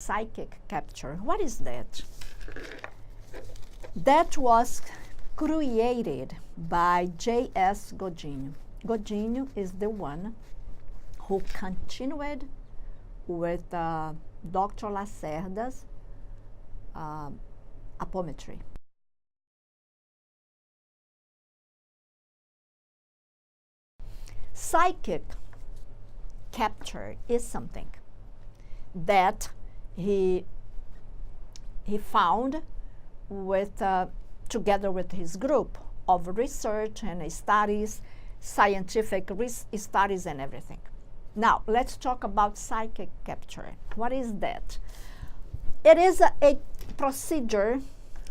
psychic capture. What is that? That was created by J.S. Godinho. Godinho is the one who continued with Dr. Lacerda's APOMETRY. Psychic capture is something that he found with together with his group of research and studies, scientific studies and everything. Now, let's talk about psychic capture. What is that? It is a procedure,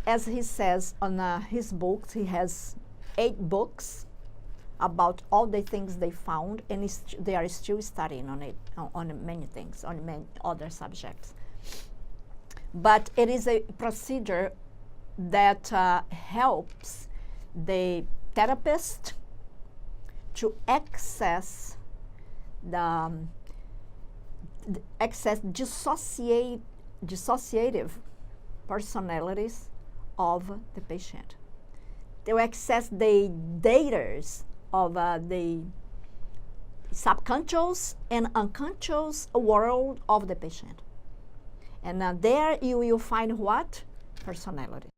as he says on his books. He has 8 books about all the things they found, and they are still studying on it, on many things, on many other subjects. But it is a procedure that helps the therapist to access dissociative personalities of the patient, to access the data of the subconscious and unconscious world of the patient. And there you will find what? Personality.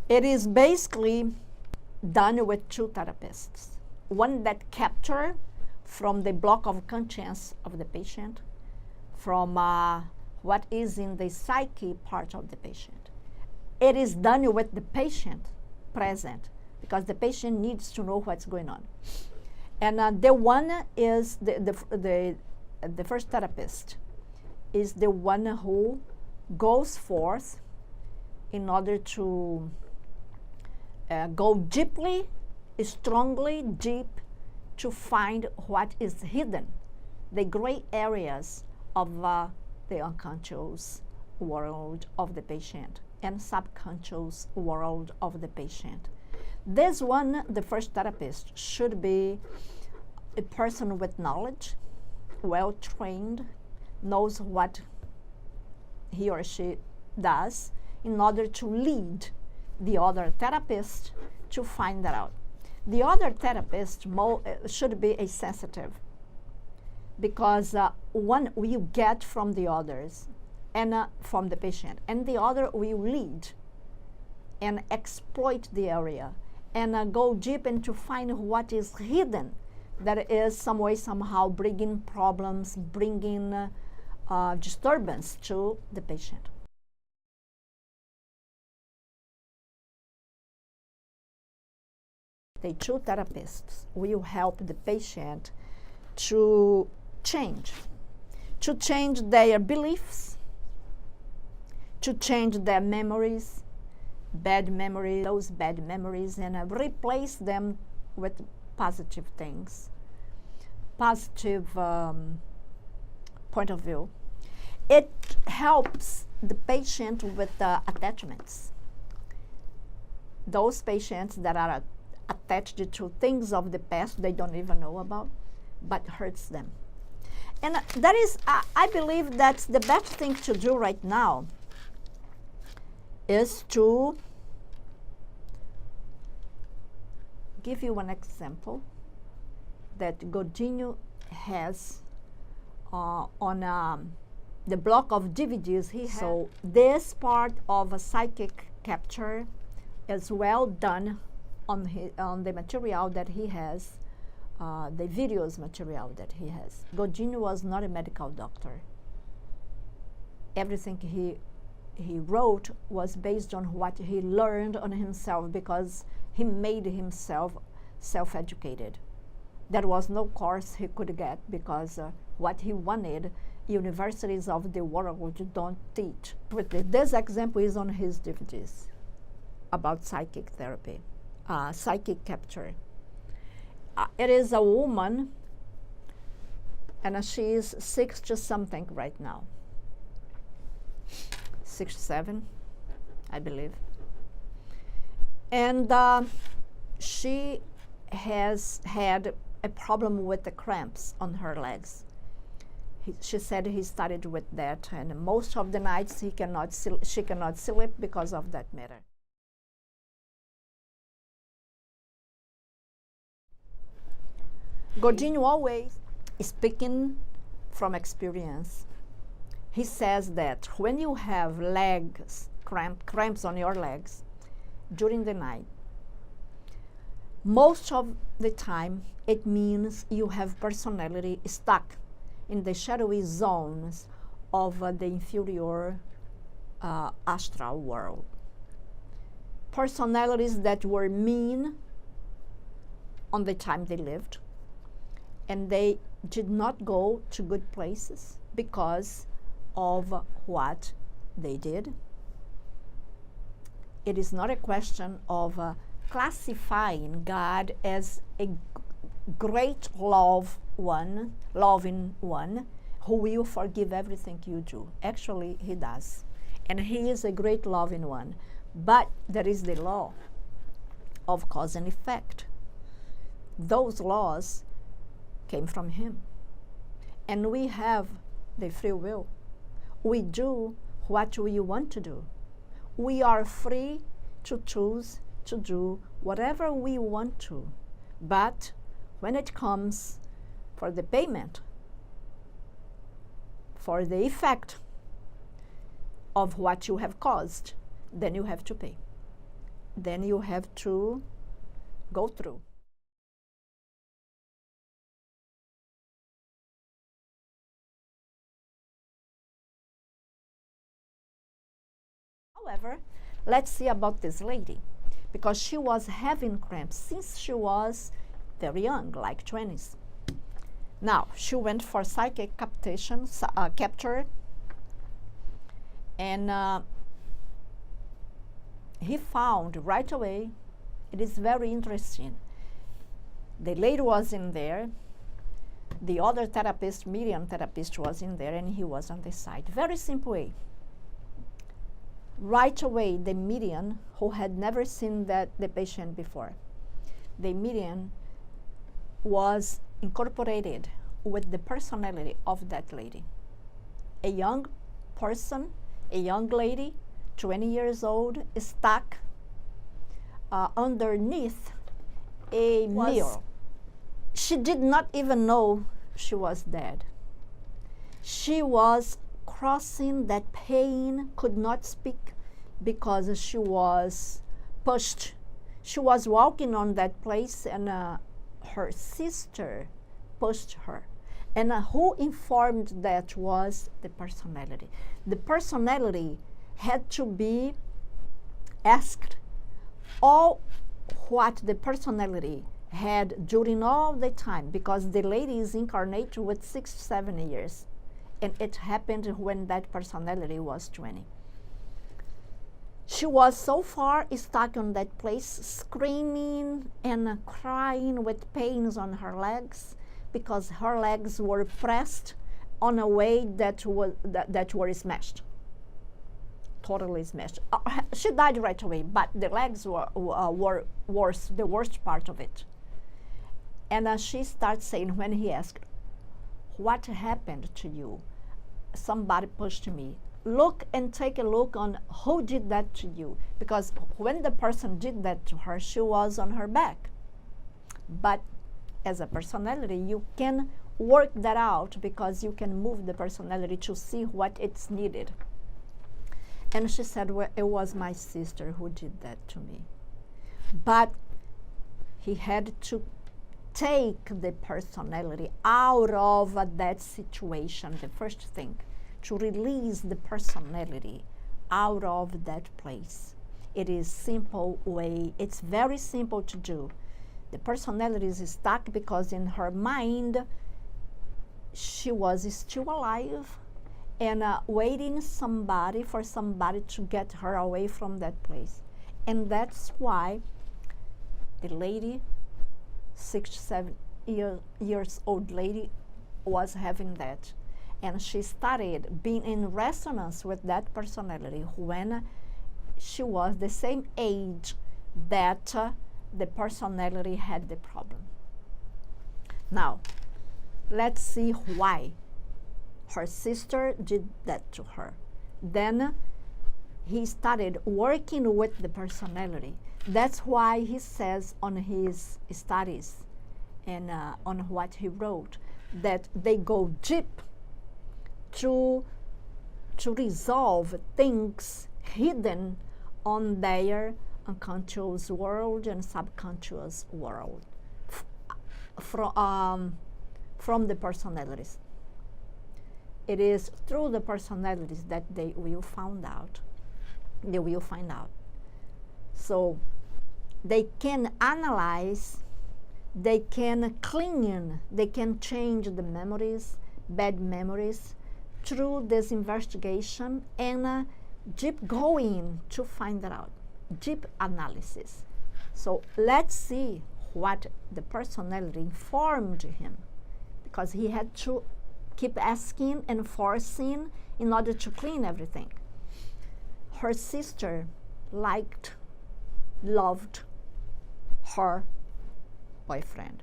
It is basically done with 2 therapists. One that capture from the block of conscience of the patient, from what is in the psyche part of the patient. It is done with the patient present, because the patient needs to know what's going on. And the one is the first therapist is the one who goes forth in order to go deeply, strongly deep, to find what is hidden, the gray areas of the unconscious world of the patient and subconscious world of the patient. This one, the first therapist, should be a person with knowledge, well trained, knows what he or she does, in order to lead the other therapist to find that out. The other therapist should be a sensitive, because one will get from the others and from the patient, and the other will lead and exploit the area and go deep and to find what is hidden that is some way, somehow bringing problems, bringing disturbance to the patient. The 2 therapists will help the patient to change their beliefs, to change their memories, those bad memories, and replace them with positive things, positive point of view. It helps the patient with attachments. Those patients that are attached to things of the past they don't even know about, but hurts them. And that is, I believe that's the best thing to do right now, is to give you an example that Godinho has on the block of DVDs he has. So this part of a psychic capture is well done on the material that he has, the videos material that he has. Godinho was not a medical doctor. Everything he wrote was based on what he learned on himself, because he made himself self-educated. There was no course he could get, because what he wanted, universities of the world don't teach. This example is on his DVDs about psychic therapy, psychic capture. It is a woman, and she is 60-something right now. 67, I believe. And she has had a problem with the cramps on her legs. She said he started with that, and most of the nights she cannot sleep because of that matter. Godinho always speaking from experience. He says that when you have cramps on your legs during the night, most of the time it means you have personality stuck in the shadowy zones of the inferior astral world. Personalities that were mean on the time they lived, and they did not go to good places because of what they did. It is not a question of classifying God as a great loving one who will forgive everything you do. Actually, he does. And he is a great loving one. But there is the law of cause and effect. Those laws came from him. And we have the free will. We do what we want to do. We are free to choose to do whatever we want to. But when it comes for the payment, for the effect of what you have caused, then you have to pay. Then you have to go through. However, let's see about this lady, because she was having cramps since she was very young, like 20s. Now, she went for psychic capture, and he found right away, it is very interesting. The lady was in there, the other therapist, medium therapist, was in there, and he was on the side. Very simple way. Right away, the medium, who had never seen the patient before, the medium was incorporated with the personality of that lady. A young person, a young lady, 20 years old, stuck underneath a mirror. She did not even know she was dead. She was crossing that pain, could not speak because she was pushed. She was walking on that place, and her sister pushed her. And who informed that was the personality. The personality had to be asked all what the personality had during all the time, because the lady is incarnate with 6 to 7 years. And it happened when that personality was 20. She was so far stuck on that place, screaming and crying with pains on her legs, because her legs were pressed on a way that were smashed, totally smashed. She died right away, but the legs were worse, the worst part of it. And she starts saying, when he asked, "What happened to you?" "Somebody pushed me." Look and take a look on who did that to you, because when the person did that to her, she was on her back. But as a personality, you can work that out, because you can move the personality to see what it's needed. And she said, well, it was my sister who did that to me. But he had to take the personality out of that situation, the first thing, to release the personality out of that place. It is simple way. It's very simple to do. The personality is stuck because in her mind, she was still alive and waiting for somebody to get her away from that place. And that's why the lady, 6 to 7 years old lady, was having that. And she started being in resonance with that personality when she was the same age that the personality had the problem. Now, let's see why her sister did that to her. Then he started working with the personality. That's why he says on his studies and on what he wrote that they go deep to resolve things hidden on their unconscious world and subconscious world from the personalities. It is through the personalities that they will find out. They will find out. So they can analyze, they can clean, they can change the memories, bad memories, through this investigation and deep going to find it out, deep analysis. So let's see what the personality informed him, because he had to keep asking and forcing in order to clean everything. Her sister loved her boyfriend.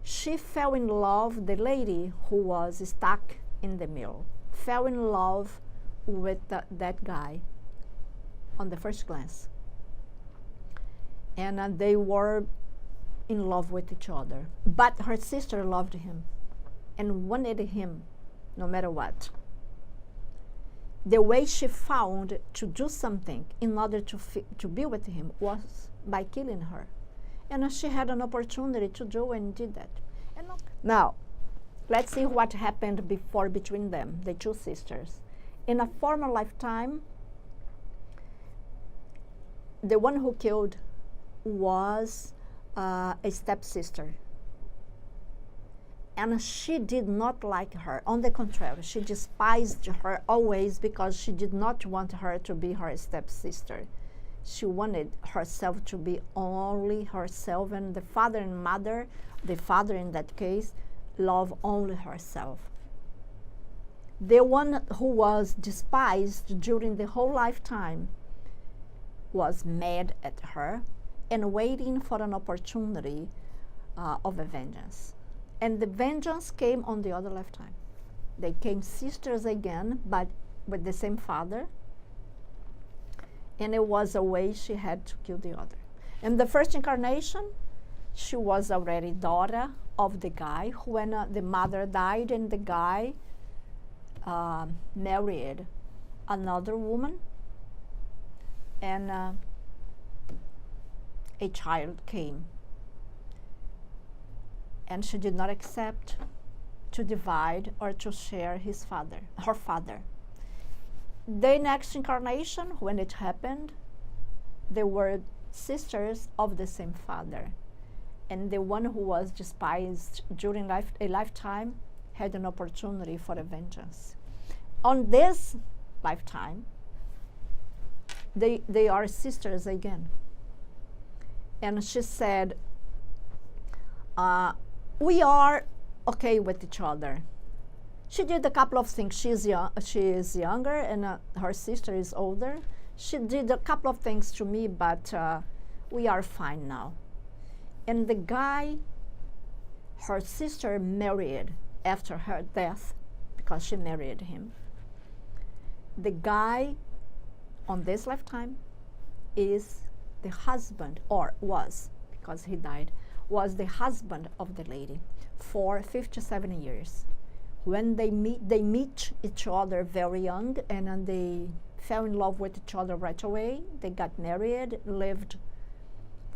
She fell in love, the lady who was stuck in the middle, fell in love with that guy on the first glance. And they were in love with each other. But her sister loved him and wanted him no matter what. The way she found to do something in order to be with him was by killing her. And she had an opportunity to do and did that. And now, let's see what happened before between them, the two sisters. In a former lifetime, the one who killed was a stepsister. And she did not like her. On the contrary, she despised her always because she did not want her to be her stepsister. She wanted herself to be only herself, and the father and mother, the father in that case, loved only herself. The one who was despised during the whole lifetime was mad at her and waiting for an opportunity of a vengeance. And the vengeance came on the other lifetime. They came sisters again, but with the same father. And it was a way she had to kill the other. In the first incarnation, she was already daughter of the guy when the mother died and the guy married another woman, and a child came. And she did not accept to divide or to share her father. The next incarnation, when it happened, they were sisters of the same father. And the one who was despised during a lifetime had an opportunity for a vengeance. On this lifetime, they are sisters again. And she said, we are okay with each other. She did a couple of things. She is younger and her sister is older. She did a couple of things to me, but we are fine now. And the guy her sister married after her death, because she married him, the guy on this lifetime is the husband, or was, because he died, was the husband of the lady for 57 years. When they meet each other very young, and then they fell in love with each other right away. They got married, lived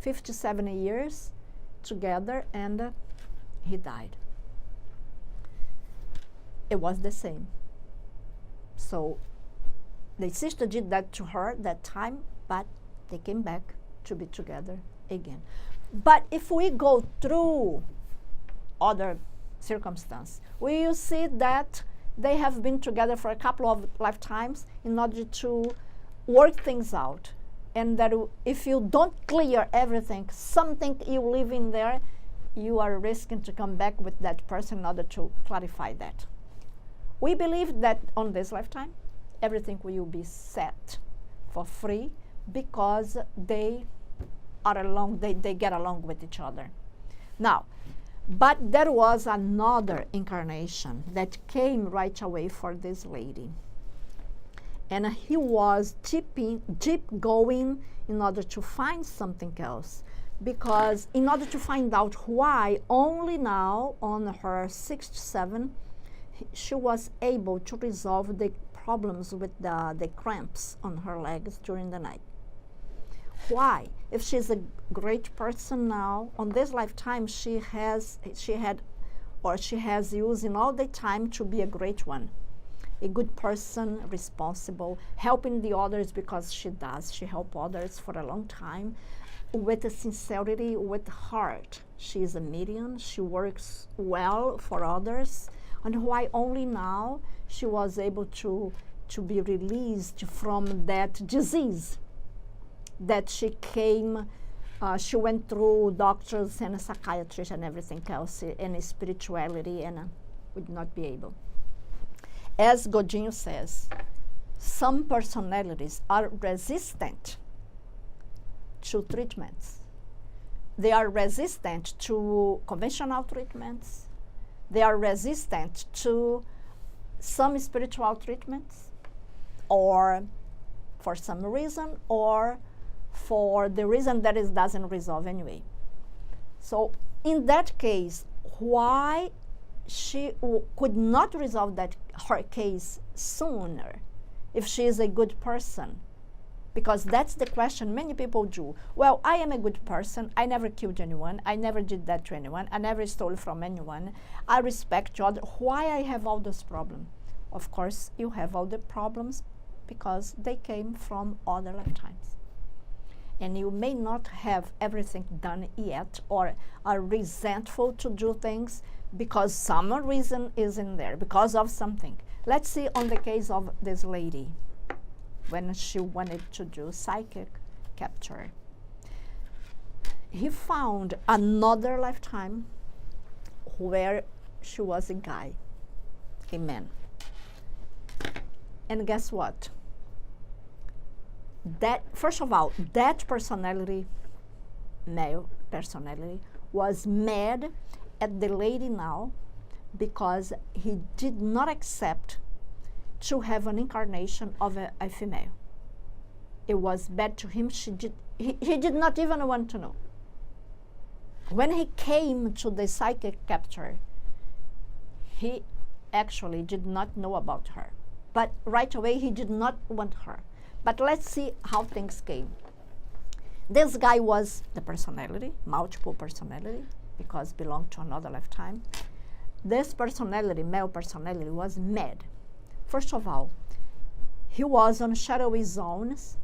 57 years together, and he died. It was the same. So the sister did that to her that time, but they came back to be together again. But if we go through other circumstances, we will see that they have been together for a couple of lifetimes in order to work things out. And that if you don't clear everything, something you leave in there, you are risking to come back with that person in order to clarify that. We believe that on this lifetime, everything will be set for free because they are along, they get along with each other. Now, But there was another incarnation that came right away for this lady. And he was deep going in order to find something else. Because in order to find out why, only now on her 67, she was able to resolve the problems with the cramps on her legs during the night. Why? If she's a great person now, on this lifetime she has using all the time to be a great one. A good person, responsible, helping the others because she does. She helped others for a long time with sincerity, with heart. She is a medium. She works well for others. And why only now she was able to be released from that disease that she came, she went through doctors and psychiatrists and everything else, and spirituality, and would not be able. As Godinho says, some personalities are resistant to treatments. They are resistant to conventional treatments. They are resistant to some spiritual treatments, or for some reason, or for the reason that it doesn't resolve anyway. So in that case, why she could not resolve her case sooner if she is a good person? Because that's the question many people do. Well, I am a good person. I never killed anyone. I never did that to anyone. I never stole from anyone. I respect you. Why I have all those problems? Of course, you have all the problems because they came from other lifetimes. And you may not have everything done yet, or are resentful to do things because some reason is in there, because of something. Let's see on the case of this lady, when she wanted to do psychic capture. He found another lifetime where she was a guy, a man. And guess what? That, first of all, that personality, male personality, was mad at the lady now because he did not accept to have an incarnation of a female. It was bad to him. He did not even want to know. When he came to the psychic capture, he actually did not know about her. But right away, he did not want her. But let's see how things came. This guy was the personality, multiple personality, because belonged to another lifetime. This personality, male personality, was mad. First of all, he was on shadowy zones,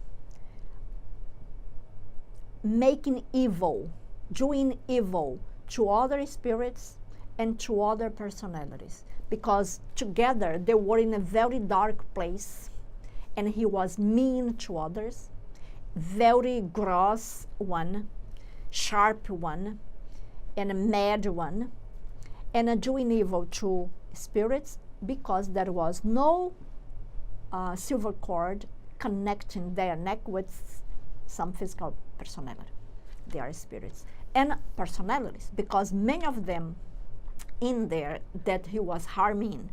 making evil, doing evil to other spirits and to other personalities, because together they were in a very dark place, and he was mean to others, very gross one, sharp one, and a mad one, and doing evil to spirits because there was no silver cord connecting their neck with some physical personality. They are spirits. And personalities, because many of them in there that he was harming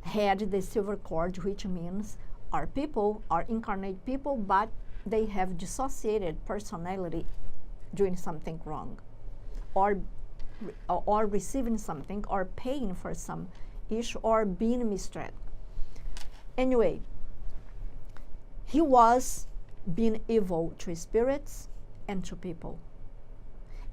had the silver cord, which means are people, are incarnate people, but they have dissociated personality doing something wrong, or receiving something, or paying for some issue, or being mistreated. Anyway, he was being evil to spirits and to people,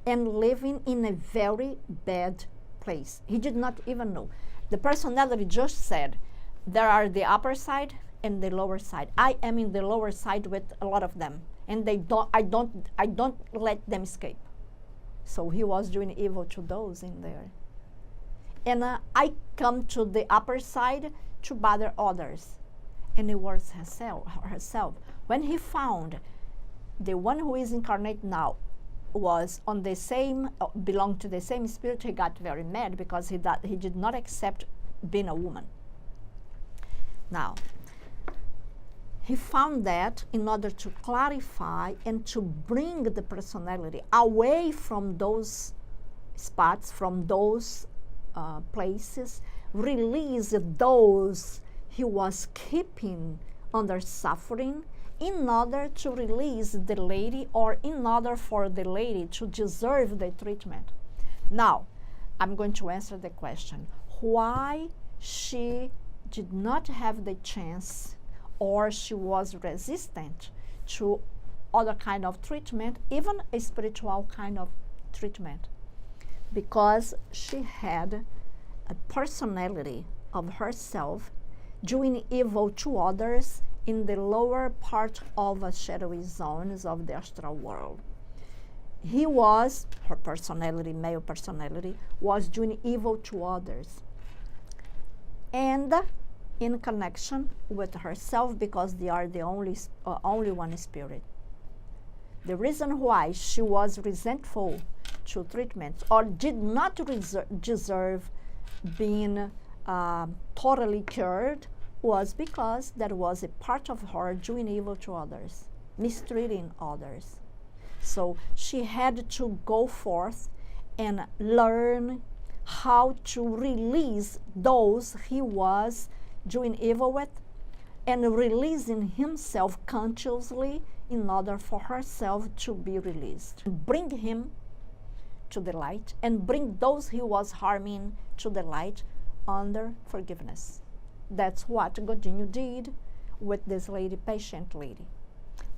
and living in a very bad place. He did not even know. The personality just said, there are the upper side and the lower side. I am in the lower side with a lot of them, and I don't let them escape. So he was doing evil to those in there. And I come to the upper side to bother others. And it was herself. When he found the one who is incarnate now was on the same, belonged to the same spirit, he got very mad because he did not accept being a woman. Now, he found that in order to clarify and to bring the personality away from those spots from those places, release those he was keeping under suffering, in order to release the lady, or in order for the lady to deserve the treatment. Now, I'm going to answer the question, why she did not have the chance, or she was resistant to other kind of treatment, even a spiritual kind of treatment. Because she had a personality of herself doing evil to others in the lower part of the shadowy zones of the astral world. Her personality, male personality, was doing evil to others. And in connection with herself, because they are the only one spirit. The reason why she was resentful to treatments, or did not deserve being totally cured, was because there was a part of her doing evil to others, mistreating others. So she had to go forth and learn how to release those he was doing evil with, and releasing himself consciously in order for herself to be released. Bring him to the light, and bring those he was harming to the light under forgiveness. That's what Godinho did with this lady, patient lady.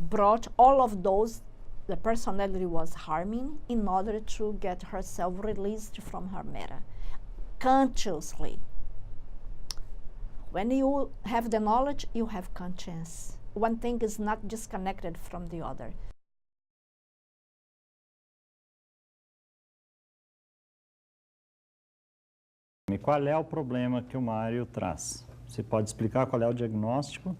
Brought all of those the personality was harming in order to get herself released from her matter, consciously. When you have the knowledge, you have conscience. One thing is not disconnected from the other. E qual é o problema que o Mário traz? Você pode explicar qual é o diagnóstico?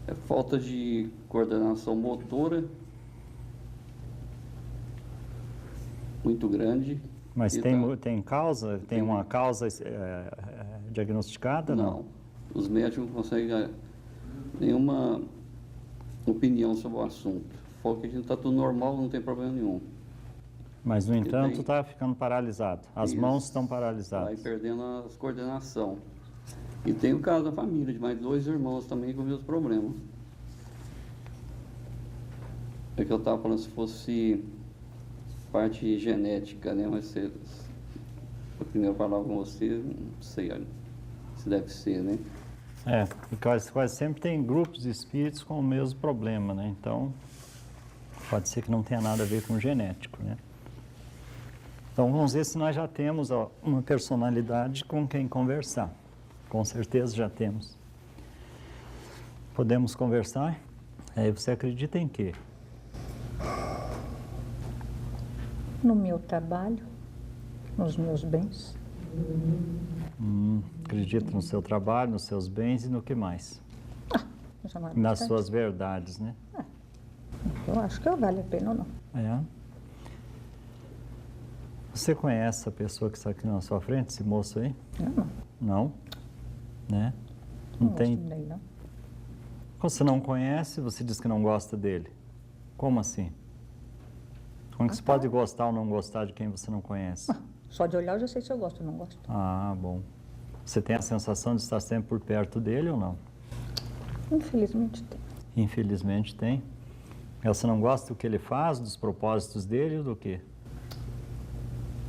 É falta de coordenação motora muito grande. Mas tem causa? Tem uma causa diagnosticada? Não. Os médicos não conseguem dar nenhuma opinião sobre o assunto. Falam que a gente está tudo normal, não tem problema nenhum. Mas, no entanto, está ficando paralisado. As mãos estão paralisadas. Vai perdendo a coordenação. E tem o caso da família, de mais 2 irmãos também com o mesmo problema. É que eu estava falando se fosse parte genética, né? Mas se a primeira palavra com você, não sei se deve ser, né? E quase sempre tem grupos de espíritos com o mesmo problema, né? Então, pode ser que não tenha nada a ver com genético, né? Então, vamos ver se nós já temos uma personalidade com quem conversar. Com certeza já temos. Podemos conversar? Você acredita em quê? No meu trabalho, nos meus bens. Acredita no seu trabalho, nos seus bens e no que mais? Nas suas verdades, né? Eu acho que vale a pena ou não. Você conhece essa pessoa que está aqui na sua frente, esse moço aí? Eu não. Não? Né? Não tem? Gosto dele, não. Você não conhece, você diz que não gosta dele. Como assim? Como que você pode gostar ou não gostar de quem você não conhece? Só de olhar eu já sei se eu gosto ou não gosto. Ah, bom. Você tem a sensação de estar sempre por perto dele ou não? Infelizmente tem. Infelizmente tem. Você não gosta do que ele faz, dos propósitos dele ou do quê?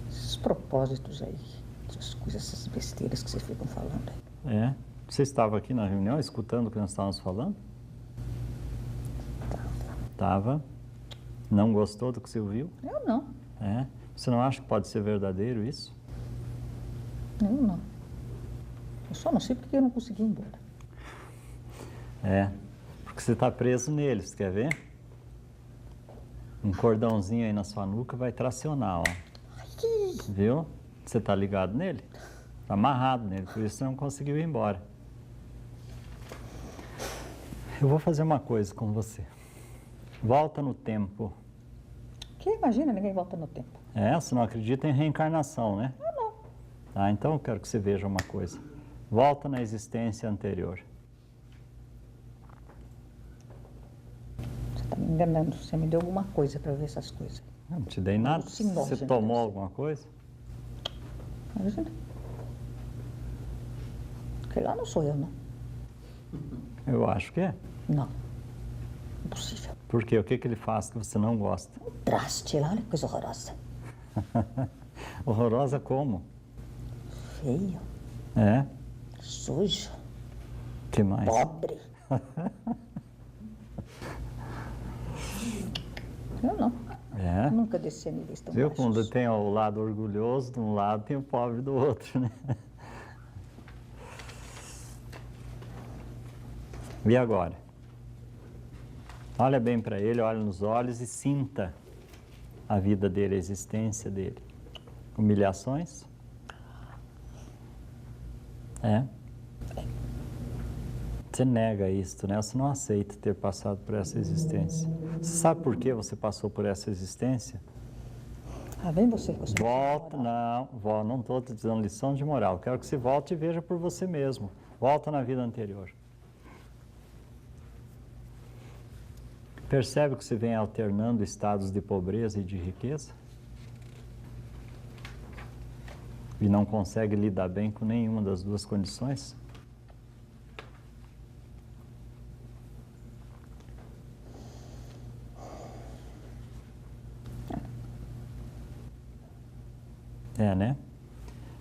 Esses propósitos aí, essas coisas, essas besteiras que vocês ficam falando aí. Você estava aqui na reunião escutando o que nós estávamos falando? Estava. Não gostou do que você ouviu? Eu não. Você não acha que pode ser verdadeiro isso? Eu não. Eu só não sei porque eu não consegui ir embora. Porque você está preso nele, você quer ver? Um cordãozinho aí na sua nuca vai tracionar, ó. Viu? Você está ligado nele? Está amarrado nele, por isso você não conseguiu ir embora. Eu vou fazer uma coisa com você. Volta no tempo. Que imagina, ninguém volta no tempo. Você não acredita em reencarnação, né? Eu não. Então eu quero que você veja uma coisa. Volta na existência anterior. Você está me enganando, você me deu alguma coisa para ver essas coisas. Não te dei nada. Alucinógeno, Você tomou deve ser. alguma coisa? Imagina. Porque lá não sou eu, não. Eu acho que é. Não. Impossível. Por quê? O que ele faz que você não gosta? Um traste lá, olha que coisa horrorosa. Horrorosa como? Feio, É? sujo, Que mais? pobre. Eu não. É? Nunca desci a níveis tão Viu? baixos. Quando tem o lado orgulhoso de um lado, tem o pobre do outro, né? E agora? Olha bem para ele, olha nos olhos e sinta a vida dele, a existência dele. Humilhações? É? Você nega isto, né? Você não aceita ter passado por essa existência. Você sabe por que você passou por essa existência? Ah, vem você com a sua Volta, moral. não estou te dando lição de moral. Quero que você volte e veja por você mesmo. Volta na vida anterior. Percebe que você vem alternando estados de pobreza e de riqueza? E não consegue lidar bem com nenhuma das duas condições? É, né?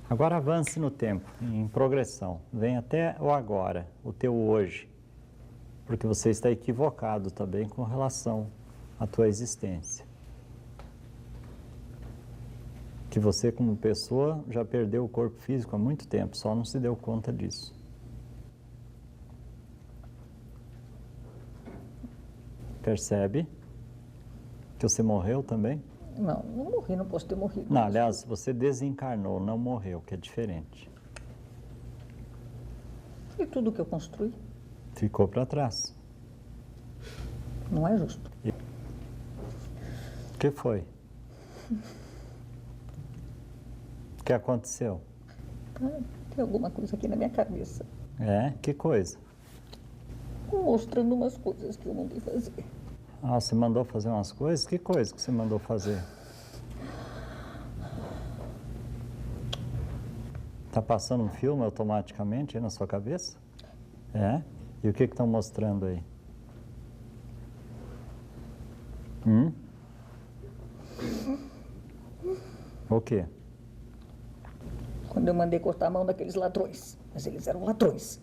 Agora avance no tempo, em progressão. Vem até o agora, o teu hoje. Porque você está equivocado também com relação à tua existência. Que você, como pessoa, já perdeu o corpo físico há muito tempo, só não se deu conta disso. Percebe que você morreu também? Não, não morri, não posso ter morrido. Não, aliás, você desencarnou, não morreu, que é diferente. E tudo que eu construí Ficou para trás. não é justo. O que foi? O que aconteceu? Ah, tem alguma coisa aqui na minha cabeça, É? Que coisa? mostrando umas coisas que eu mandei fazer. Ah, você mandou fazer umas coisas? Que coisa que você mandou fazer? Tá passando um filme automaticamente aí na sua cabeça? É? E o que estão mostrando aí? O quê? Quando eu mandei cortar a mão daqueles ladrões. Mas eles eram ladrões.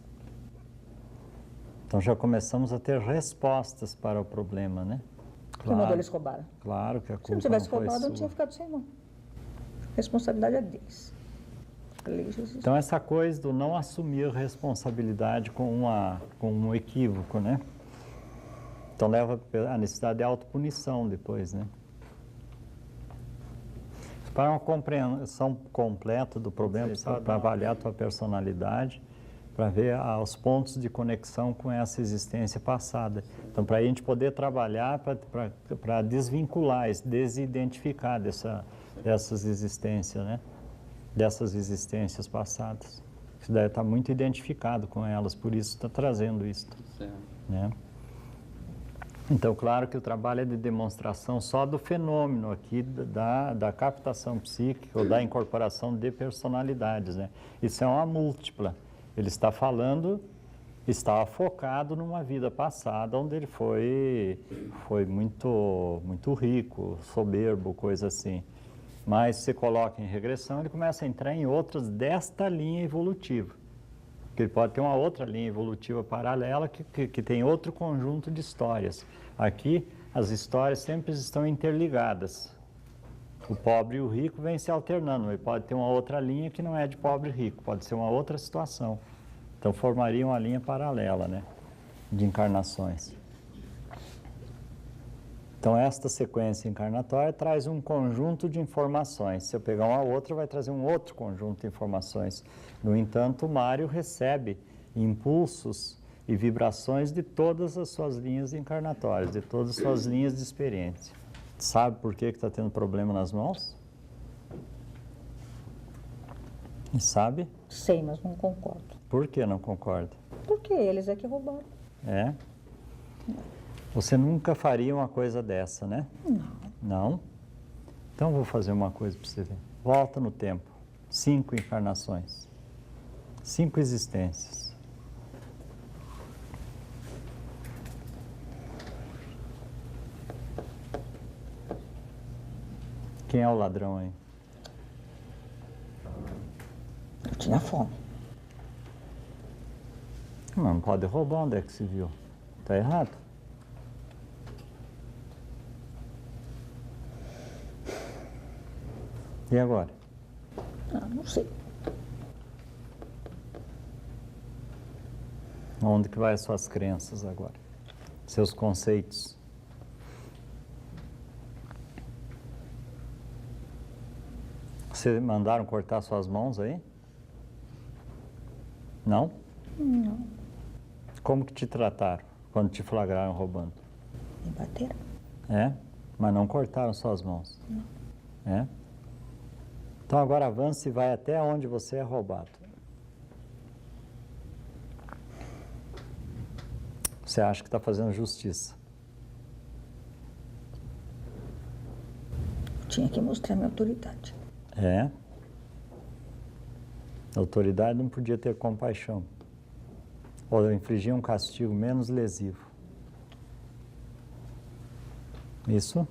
Então já começamos a ter respostas para o problema, né? Quem mandou eles roubarem? Claro que a culpa Se não tivesse foi roubado, eu não sua. tinha ficado sem mão. A responsabilidade é deles. A lei já existe. Então essa coisa do não assumir responsabilidade com um equívoco, né? Então leva a necessidade de autopunição depois, né? Para uma compreensão completa do problema, para avaliar a tua personalidade, para ver os pontos de conexão com essa existência passada. Então, para a gente poder trabalhar, para desvincular, desidentificar dessas existências, né? Dessas existências passadas. Isso deve estar muito identificado com elas, por isso está trazendo isso. Certo. Né? Então, claro que o trabalho é de demonstração só do fenômeno aqui da captação psíquica ou da incorporação de personalidades, né? Isso é uma múltipla. Ele está estava focado numa vida passada onde ele foi muito, muito rico, soberbo, coisa assim. Mas se você coloca em regressão, ele começa a entrar em outras desta linha evolutiva. Porque ele pode ter uma outra linha evolutiva paralela que tem outro conjunto de histórias. Aqui, as histórias sempre estão interligadas. O pobre e o rico vêm se alternando. Ele pode ter uma outra linha que não é de pobre e rico, pode ser uma outra situação. Então, formaria uma linha paralela, né, de encarnações. Então, esta sequência encarnatória traz um conjunto de informações. Se eu pegar uma outra, vai trazer um outro conjunto de informações. No entanto, o Mário recebe impulsos e vibrações de todas as suas linhas encarnatórias, de todas as suas linhas de experiência. Sabe por que está tendo problema nas mãos? E sabe? Sei, mas não concordo. Por que não concorda? Porque eles é que roubaram. É? Você nunca faria uma coisa dessa, né? Não. Não? Então, vou fazer uma coisa para você ver. Volta no tempo. 5 encarnações. 5 existências. Quem é o ladrão aí? Eu tinha fome. Não pode roubar, onde é que se viu? Está errado. E agora? Ah, não sei. Onde que vai as suas crenças agora? Seus conceitos? Vocês mandaram cortar suas mãos aí? Não? Não. Como que te trataram quando te flagraram roubando? Me bateram. É? Mas não cortaram suas mãos? Não. É? Então agora avance e vai até onde você é roubado. Você acha que está fazendo justiça? Tinha que mostrar minha autoridade. É? A autoridade não podia ter compaixão. Ou infligir um castigo menos lesivo. Isso?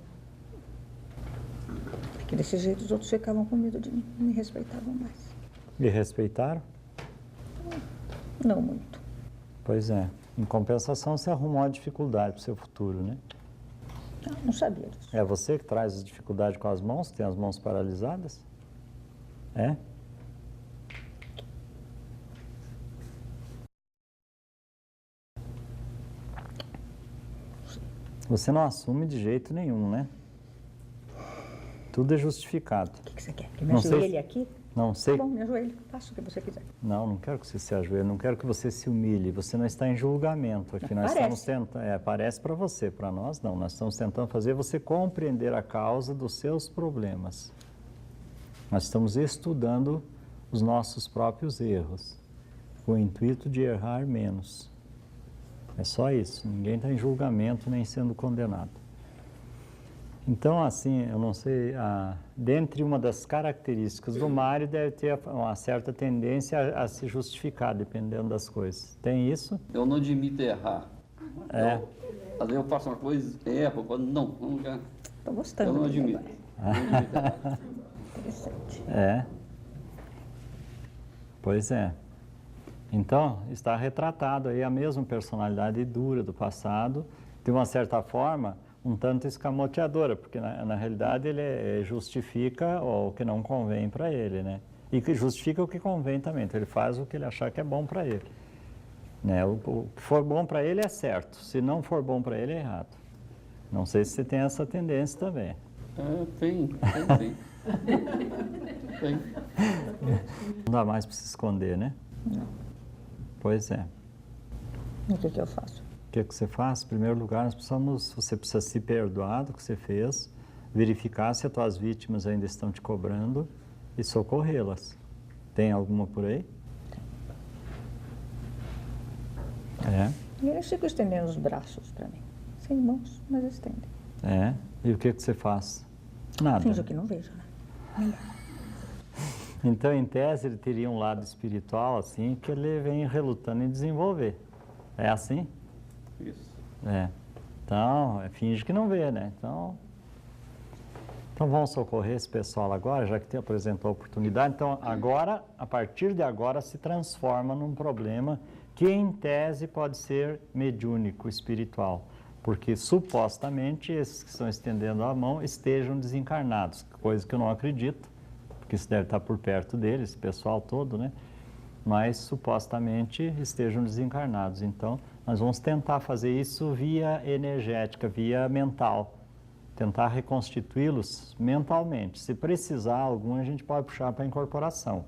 Porque desse jeito os outros ficavam com medo de mim, não me respeitavam mais. E respeitaram? Não muito. Pois é. Em compensação, você arrumou uma dificuldade para o seu futuro, né? Não sabia disso. É você que traz a dificuldade com as mãos, tem as mãos paralisadas? É? Você não assume de jeito nenhum, né? Tudo é justificado. O que você quer? Que me Não sei ajoelhe aqui? Não sei. Tá bom, me ajoelhe. Faça o que você quiser. Não, não quero que você se ajoelhe, não quero que você se humilhe. Você não está em julgamento. Aqui nós Parece. estamos tentando. Parece para você, para nós não. Nós estamos tentando fazer você compreender a causa dos seus problemas. Nós estamos estudando os nossos próprios erros, com o intuito de errar menos. É só isso. Ninguém está em julgamento nem sendo condenado. Então, assim, eu não sei, dentre uma das características do Mário deve ter uma certa tendência a se justificar, dependendo das coisas. Tem isso? Eu não admito errar. É. Às vezes eu faço uma coisa, erro, eu falo, não, já. Estou gostando. Eu não dele admito. agora. Não admito errar. Interessante. É. Pois é. Então, está retratado aí a mesma personalidade dura do passado, de uma certa forma, um tanto escamoteadora, porque na realidade ele justifica o que não convém para ele, né? E que justifica o que convém também, então ele faz o que ele achar que é bom para ele. Né? O que for bom para ele é certo, se não for bom para ele é errado. Não sei se você tem essa tendência também. Tem. Tem. Não dá mais para se esconder, né? Não. Pois é. O que eu faço? O que você faz? Em primeiro lugar, você precisa se perdoar do que você fez, verificar se as tuas vítimas ainda estão te cobrando e socorrê-las. Tem alguma por aí? É. E eles ficam estendendo os braços para mim. Sem mãos, mas estendem. É. E o que você faz? Nada. Finjo que não vejo, né? Melhor. Então, em tese, ele teria um lado espiritual, assim, que ele vem relutando em desenvolver. É assim? Isso. É. Então, finge que não vê, né? Então vamos socorrer esse pessoal agora, já que te apresentou a oportunidade. Então, agora, a partir de agora, se transforma num problema que, em tese, pode ser mediúnico, espiritual. Porque, supostamente, esses que estão estendendo a mão estejam desencarnados, coisa que eu não acredito, porque isso deve estar por perto deles, esse pessoal todo, né? Mas, supostamente, estejam desencarnados. Então, nós vamos tentar fazer isso via energética, via mental. Tentar reconstituí-los mentalmente. Se precisar algum, a gente pode puxar para a incorporação.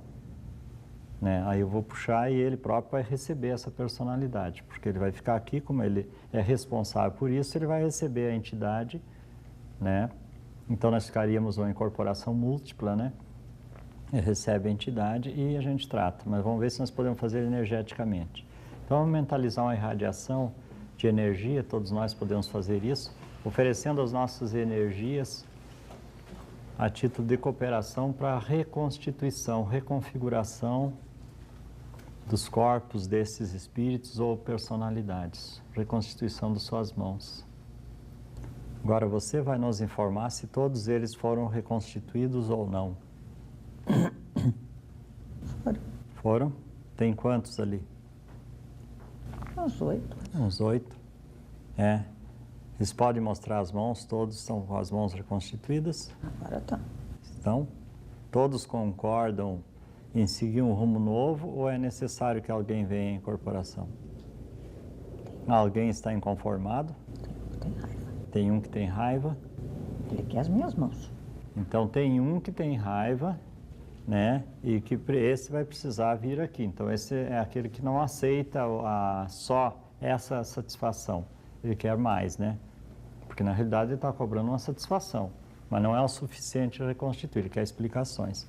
Né? Aí eu vou puxar e ele próprio vai receber essa personalidade, porque ele vai ficar aqui, como ele é responsável por isso, ele vai receber a entidade, né? Então nós ficaríamos uma incorporação múltipla, né? Ele recebe a entidade e a gente trata, mas vamos ver se nós podemos fazer energeticamente. Então vamos mentalizar uma irradiação de energia, todos nós podemos fazer isso, oferecendo as nossas energias a título de cooperação para a reconstituição, reconfiguração dos corpos desses espíritos ou personalidades, reconstituição de suas mãos. Agora você vai nos informar se todos eles foram reconstituídos ou não. Foram. Foram? Tem quantos ali? Uns 8. Uns 8. É. Eles podem mostrar as mãos, todos estão com as mãos reconstituídas? Agora tá. Então, todos concordam em seguir um rumo novo ou é necessário que alguém venha em incorporação? Alguém está inconformado? Tem raiva. Tem um que tem raiva? Ele quer as minhas mãos. Então, tem um que tem raiva, né? E que esse vai precisar vir aqui. Então, esse é aquele que não aceita só essa satisfação. Ele quer mais, né? Porque, na realidade, ele está cobrando uma satisfação. Mas não é o suficiente para reconstituir, ele quer explicações.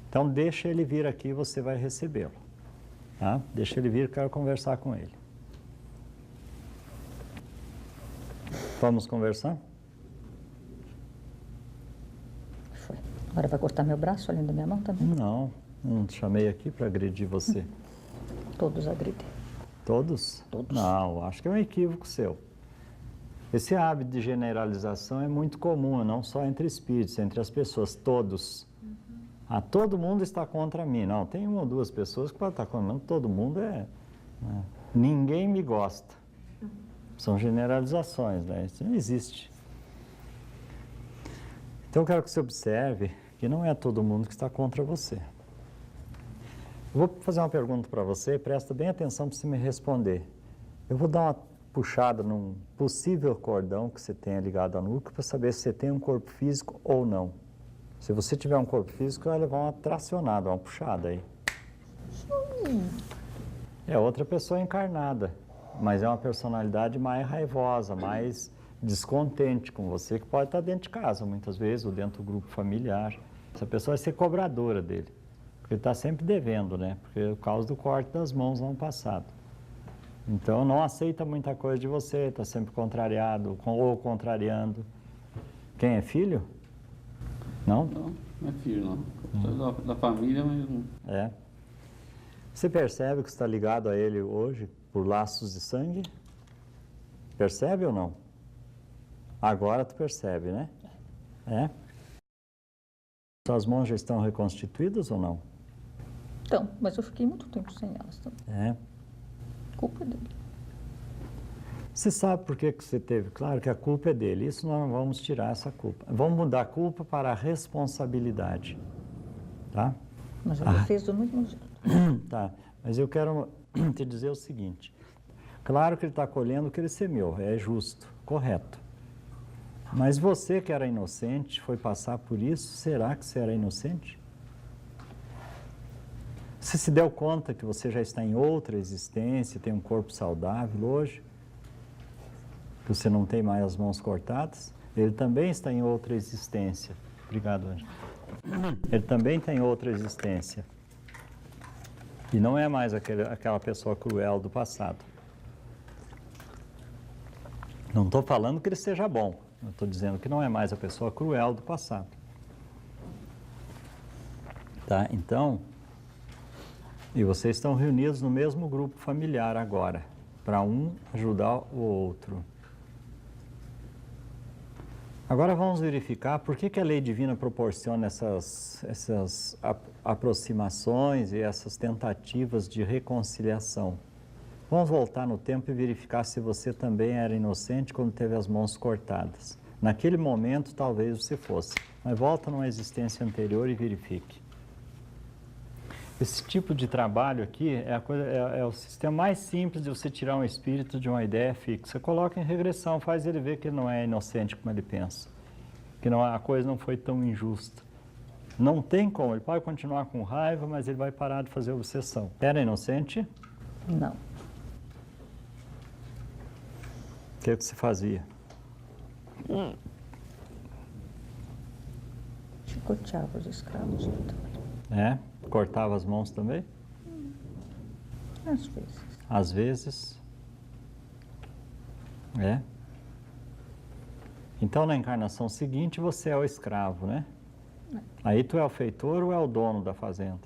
Então, deixa ele vir aqui e você vai recebê-lo. Tá? Deixa ele vir, quero conversar com ele. Vamos conversar? Foi. Agora vai cortar meu braço além da minha mão também? Não te chamei aqui para agredir você. Todos agridem. Todos? Todos. Não, acho que é um equívoco seu. Esse hábito de generalização é muito comum, não só entre espíritos, entre as pessoas, todos. Todo mundo está contra mim. Não, tem uma ou duas pessoas que podem estar contra mim, todo mundo é... Né? Ninguém me gosta. São generalizações, né? Isso não existe. Então eu quero que você observe que não é todo mundo que está contra você. Eu vou fazer uma pergunta para você, presta bem atenção para você me responder. Eu vou dar uma puxada num possível cordão que você tenha ligado ao núcleo para saber se você tem um corpo físico ou não. Se você tiver um corpo físico, vai levar uma tracionada, uma puxada aí. É outra pessoa encarnada, mas é uma personalidade mais raivosa, mais descontente com você, que pode estar dentro de casa, muitas vezes, ou dentro do grupo familiar. Essa pessoa vai ser cobradora dele, porque ele está sempre devendo, né? Por causa do corte das mãos no ano passado. Então, não aceita muita coisa de você, está sempre contrariado ou contrariando. Quem é filho? Não? Não é filho, não. Da família, mas não. É. Você percebe que está ligado a ele hoje por laços de sangue? Percebe ou não? Agora tu percebe, né? É? Suas mãos já estão reconstituídas ou não? Então, mas eu fiquei muito tempo sem elas também. É. Culpa dele. Você sabe por que você teve? Claro que a culpa é dele. Isso nós não vamos tirar essa culpa. Vamos mudar a culpa para a responsabilidade. Tá? Mas ele fez do mesmo jeito. Tá. Mas eu quero te dizer o seguinte. Claro que ele está colhendo o que ele semeou. É justo, correto. Mas você que era inocente, foi passar por isso, será que você era inocente? Você se deu conta que você já está em outra existência, tem um corpo saudável hoje? Que você não tem mais as mãos cortadas? Ele também está em outra existência. Obrigado, Ângela. Ele também tem outra existência. E não é mais aquela pessoa cruel do passado. Não estou falando que ele seja bom. Eu estou dizendo que não é mais a pessoa cruel do passado. Tá? Então... E vocês estão reunidos no mesmo grupo familiar agora, para um ajudar o outro. Agora vamos verificar por que a lei divina proporciona essas aproximações e essas tentativas de reconciliação. Vamos voltar no tempo e verificar se você também era inocente quando teve as mãos cortadas. Naquele momento, talvez você fosse, mas volta numa existência anterior e verifique. Esse tipo de trabalho aqui é o sistema mais simples de você tirar um espírito de uma ideia fixa. Coloca em regressão, faz ele ver que ele não é inocente como ele pensa, que a coisa não foi tão injusta. Não tem como, ele pode continuar com raiva, mas ele vai parar de fazer obsessão. Era inocente? Não. O que você fazia? Chicoteava os escravos. É? Cortava as mãos também? Às vezes. Às vezes? É? Então, na encarnação seguinte, você é o escravo, né? Aí tu é o feitor ou é o dono da fazenda?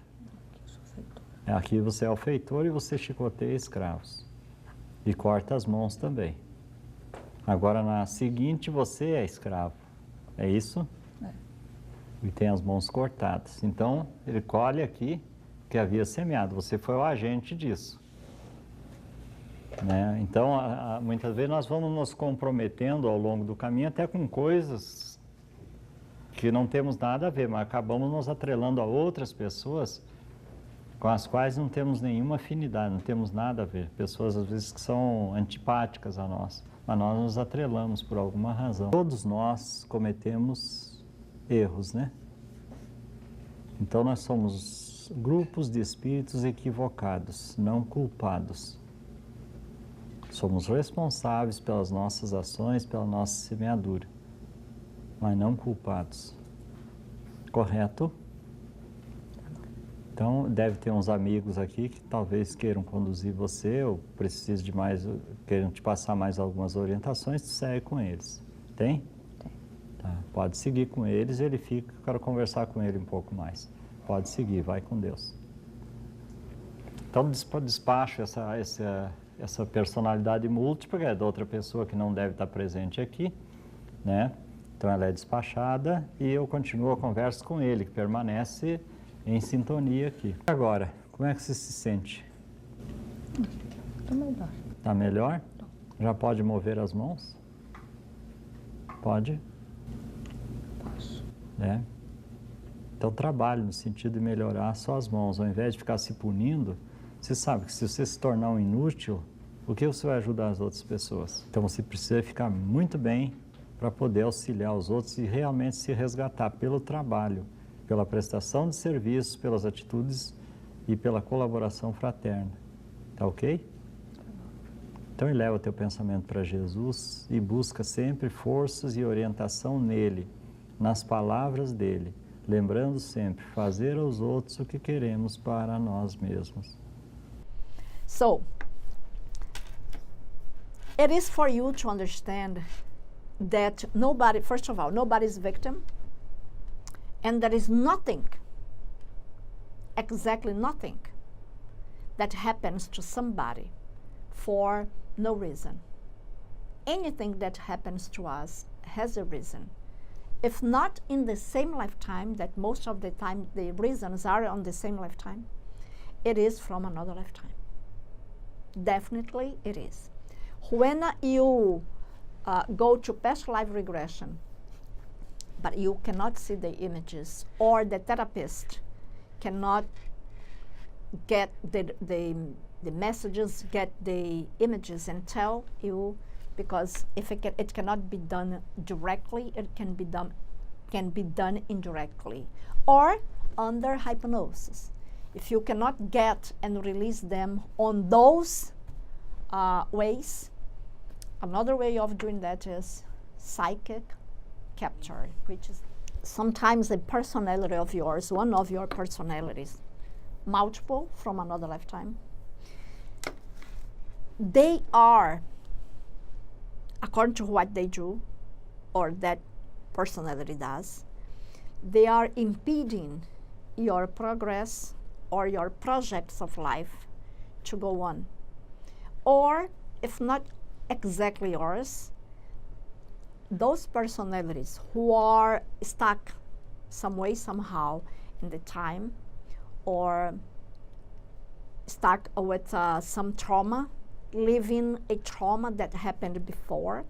Eu sou feitor. Aqui você é o feitor e você chicoteia escravos. E corta as mãos também. Agora na seguinte você é escravo. É isso? É. E tem as mãos cortadas. Então ele colhe aqui que havia semeado. Você foi o agente disso. Né? Então muitas vezes nós vamos nos comprometendo ao longo do caminho até com coisas que não temos nada a ver, mas acabamos nos atrelando a outras pessoas com as quais não temos nenhuma afinidade, não temos nada a ver. Pessoas, às vezes, que são antipáticas a nós, mas nós nos atrelamos por alguma razão. Todos nós cometemos erros, né? Então, nós somos grupos de espíritos equivocados, não culpados. Somos responsáveis pelas nossas ações, pela nossa semeadura, mas não culpados. Correto? Então, deve ter uns amigos aqui que talvez queiram conduzir você ou precise de mais, queiram te passar mais algumas orientações, tu segue com eles. Tem? Tem. Tá. Pode seguir com eles, ele fica, eu quero conversar com ele um pouco mais. Pode seguir, vai com Deus. Então, despacho essa personalidade múltipla, que é da outra pessoa que não deve estar presente aqui, né? Então, ela é despachada e eu continuo a conversa com ele, que permanece em sintonia aqui. Agora, como é que você se sente? Está melhor. Está melhor? Já pode mover as mãos? Pode? Posso. É. Então trabalhe no sentido de melhorar só as mãos. Ao invés de ficar se punindo, você sabe que se você se tornar um inútil, o que você vai ajudar as outras pessoas? Então você precisa ficar muito bem para poder auxiliar os outros e realmente se resgatar pelo trabalho, pela prestação de serviços, pelas atitudes e pela colaboração fraterna. Tá ok? Então eleva o teu pensamento para Jesus e busca sempre forças e orientação nele, nas palavras dele, lembrando sempre, fazer aos outros o que queremos para nós mesmos. So, it is for you to understand that nobody, first of all, nobody is victim, and there is nothing, exactly nothing, that happens to somebody for no reason. Anything that happens to us has a reason. If not in the same lifetime, that most of the time the reasons are on the same lifetime, it is from another lifetime. Definitely it is. When you go to past life regression, but you cannot see the images, or the therapist cannot get the messages, get the images and tell you, because if it cannot be done directly, it can be done indirectly or under hypnosis. If you cannot get and release them on those ways, another way of doing that is psychic capture, which is sometimes a personality of yours, one of your personalities, multiple from another lifetime. They are, according to what they do, or that personality does, they are impeding your progress or your projects of life to go on. Or, if not exactly yours, those personalities who are stuck some way, somehow in the time, or stuck with some trauma, living a trauma that happened before,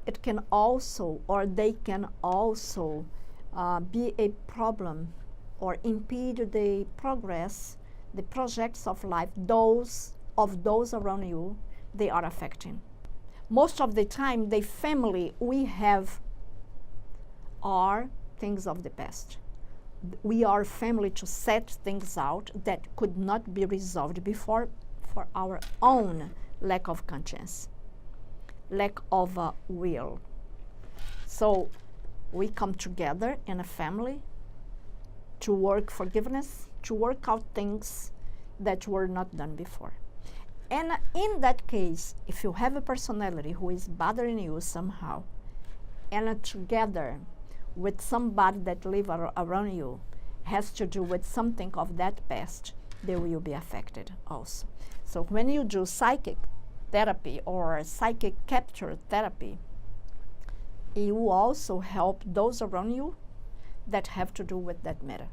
it can also, or they can also be a problem or impede the progress, the projects of life, those around you, they are affecting. Most of the time, the family we have are things of the past. We are family to set things out that could not be resolved before for our own lack of conscience, lack of will. So we come together in a family to work forgiveness, to work out things that were not done before. And in that case, if you have a personality who is bothering you somehow, and together with somebody that live around you has to do with something of that past, they will be affected also. So when you do psychic therapy or psychic capture therapy, you also help those around you that have to do with that matter.